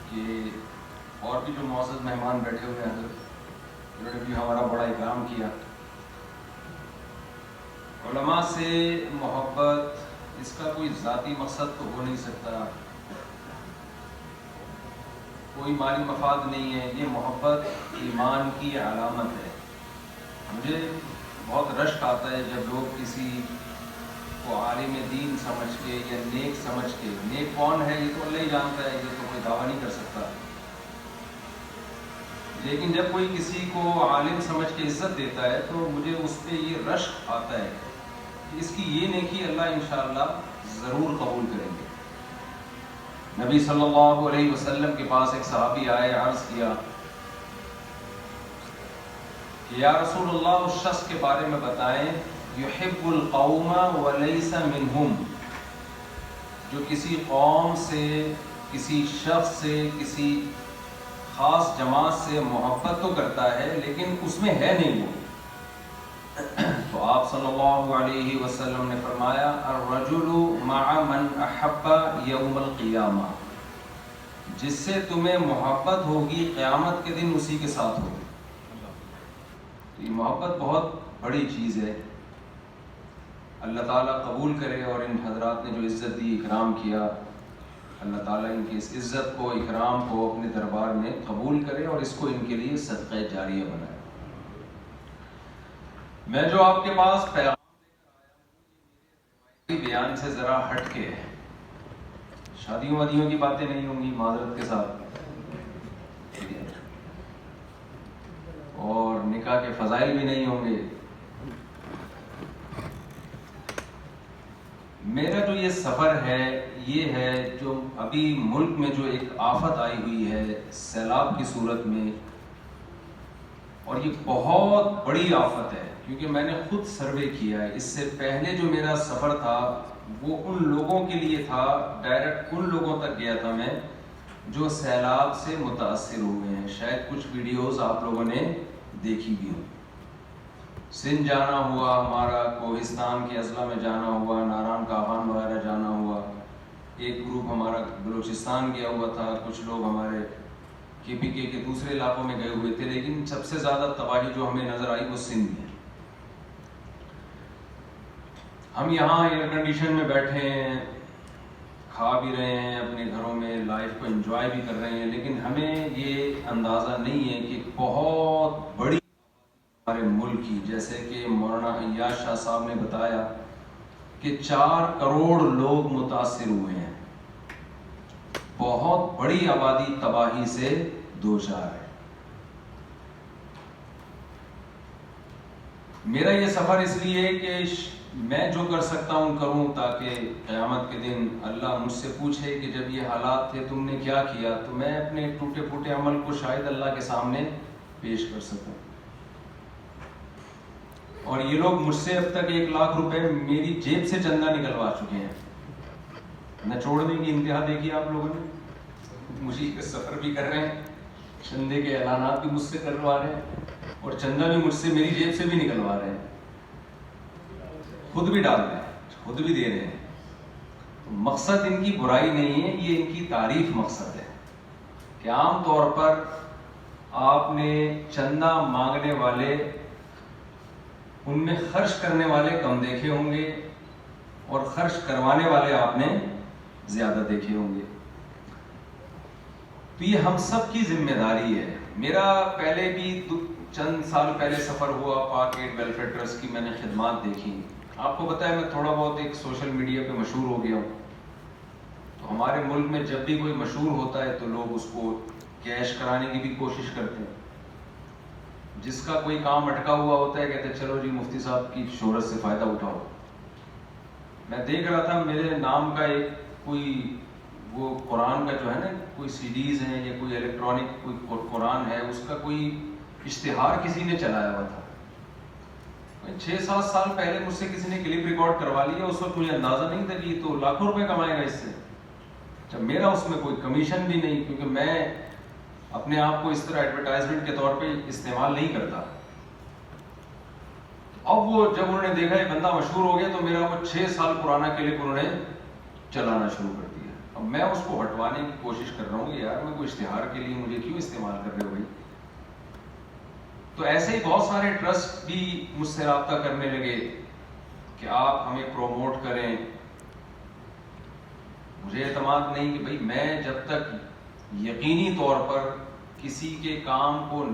کہ اور بھی جو معزز مہمان بیٹھے ہوئے ہیں حضرت، انہوں نے بھی ہمارا بڑا اکرام کیا. علماء سے محبت، اس کا کوئی ذاتی مقصد تو ہو نہیں سکتا، کوئی مالی مفاد نہیں ہے. یہ محبت ایمان کی علامت ہے. مجھے بہت رشک آتا ہے جب لوگ کسی کو عالم دین سمجھ کے یا نیک سمجھ کے، نیک کون ہے یہ تو اللہ ہی جانتا ہے، یہ تو کوئی دعویٰ نہیں کر سکتا، لیکن جب کوئی کسی کو عالم سمجھ کے عزت دیتا ہے تو مجھے اس پہ یہ رشک آتا ہے کہ اس کی یہ نیکی اللہ انشاءاللہ ضرور قبول کریں گے. نبی صلی اللہ علیہ وسلم کے پاس ایک صحابی آئے، عرض کیا کہ یا رسول اللہ اس شخص کے بارے میں بتائیں یحب القوم ولیس منہم، جو کسی قوم سے، کسی شخص سے، کسی خاص جماعت سے محبت تو کرتا ہے لیکن اس میں ہے نہیں وہ. تو آپ صلی اللہ علیہ وسلم نے فرمایا الرجل مع من احب یوم القیامہ، جس سے تمہیں محبت ہوگی قیامت کے دن اسی کے ساتھ ہوگی. یہ محبت بہت بڑی چیز ہے. اللہ تعالیٰ قبول کرے، اور ان حضرات نے جو عزت دی، اکرام کیا، اللہ تعالیٰ ان کی اس عزت کو، اکرام کو اپنے دربار میں قبول کرے اور اس کو ان کے لیے صدقہ جاریہ بنائے. میں جو آپ کے پاس پیغام بیان سے ذرا ہٹ کے ہے، شادیوں وادیوں کی باتیں نہیں ہوں گی معذرت کے ساتھ، اور نکاح کے فضائل بھی نہیں ہوں گے. میرا جو یہ سفر ہے یہ ہے جو ابھی ملک میں جو ایک آفت آئی ہوئی ہے سیلاب کی صورت میں، اور یہ بہت بڑی آفت ہے کیونکہ میں نے خود سروے کیا ہے. اس سے پہلے جو میرا سفر تھا وہ ان لوگوں کے لیے تھا، ڈائریکٹ ان لوگوں تک گیا تھا میں جو سیلاب سے متاثر ہوئے ہیں. شاید کچھ ویڈیوز آپ لوگوں نے دیکھی بھی ہوں. سندھ جانا ہوا ہمارا، کوہستان کے اضلاع میں جانا ہوا، ناران کاغان وغیرہ جانا ہوا، ایک گروپ ہمارا بلوچستان گیا ہوا تھا، کچھ لوگ ہمارے KPK کے دوسرے علاقوں میں گئے ہوئے تھے، لیکن سب سے زیادہ تباہی جو ہمیں نظر آئی وہ سندھ میں. ہم یہاں ایئر کنڈیشن میں بیٹھے ہیں، کھا بھی رہے ہیں اپنے گھروں میں، لائف کو انجوائے بھی کر رہے ہیں، لیکن ہمیں یہ اندازہ نہیں ہے کہ بہت بڑی ہمارے ملک کی، جیسے کہ مولانا ایاز شاہ صاحب نے بتایا کہ 4 کروڑ لوگ متاثر ہوئے ہیں. بہت بڑی آبادی تباہی سے دوچار ہے. میرا یہ سفر اس لیے کہ میں جو کر سکتا ہوں کروں تاکہ قیامت کے دن اللہ مجھ سے پوچھے کہ جب یہ حالات تھے تم نے کیا کیا، تو میں اپنے ٹوٹے پھوٹے عمل کو شاید اللہ کے سامنے پیش کر سکوں. اور یہ لوگ مجھ سے اب تک 1 لاکھ روپے میری جیب سے چندہ نکلوا چکے ہیں. نچوڑنے کی انتہا دیکھی آپ لوگوں نے. مجھے سفر بھی کر رہے ہیں، چندے کے اعلانات بھی مجھ سے کروا رہے ہیں، اور چندہ بھی مجھ سے میری جیب سے بھی نکلوا رہے ہیں، خود بھی ڈال رہے ہیں، خود بھی دے رہے ہیں. مقصد ان کی برائی نہیں ہے، یہ ان کی تعریف مقصد ہے کہ عام طور پر آپ نے چندہ مانگنے والے، ان میں خرچ کرنے والے کم دیکھے ہوں گے اور خرچ کروانے والے آپ نے زیادہ دیکھے ہوں گے. تو یہ ہم سب کی ذمہ داری ہے. میرا پہلے بھی چند سال پہلے سفر ہوا، پاک ایڈ ویلفیئر ٹرسٹ کی میں نے خدمات دیکھی. آپ کو پتہ ہے میں تھوڑا بہت ایک سوشل میڈیا پہ مشہور ہو گیا ہوں. تو ہمارے ملک میں جب بھی کوئی مشہور ہوتا ہے تو لوگ اس کو کیش کرانے کی بھی کوشش کرتے ہیں. جس کا کوئی کام اٹکا ہوا ہوتا ہے کہتے ہیں چلو جی مفتی صاحب کی شہرت سے فائدہ اٹھاؤ. میں دیکھ رہا تھا میرے نام کا ایک کوئی وہ قرآن کا جو ہے نا کوئی CDs ہیں یا کوئی الیکٹرانک کوئی قرآن ہے، اس کا کوئی اشتہار کسی نے چلایا ہوا تھا. 6-7 سال پہلے مجھ سے کسی نے کلپ ریکارڈ کروا لیا. اس وقت مجھے اندازہ نہیں تھا کہ یہ تو لاکھوں روپے کمائے گا اس سے. جب میرا اس میں کوئی کمیشن بھی نہیں، کیونکہ میں اپنے آپ کو اس طرح ایڈورٹائزمنٹ کے طور پہ استعمال نہیں کرتا. اب وہ جب انہوں نے دیکھا یہ بندہ مشہور ہو گیا تو میرا وہ 6 سال پرانا کلپ انہوں نے چلانا شروع کر دیا. اب میں اس کو ہٹوانے کی کوشش کر رہا ہوں کہ یار میں کوئی اشتہار کے لیے مجھے کیوں استعمال کر رہے ہو بھائی. تو ایسے ہی بہت سارے ٹرسٹ بھی مجھ سے رابطہ کرنے لگے کہ آپ ہمیں پروموٹ کریں. مجھے اعتماد نہیں کہ بھائی میں جب تک یقینی طور پر کسی کے کام کو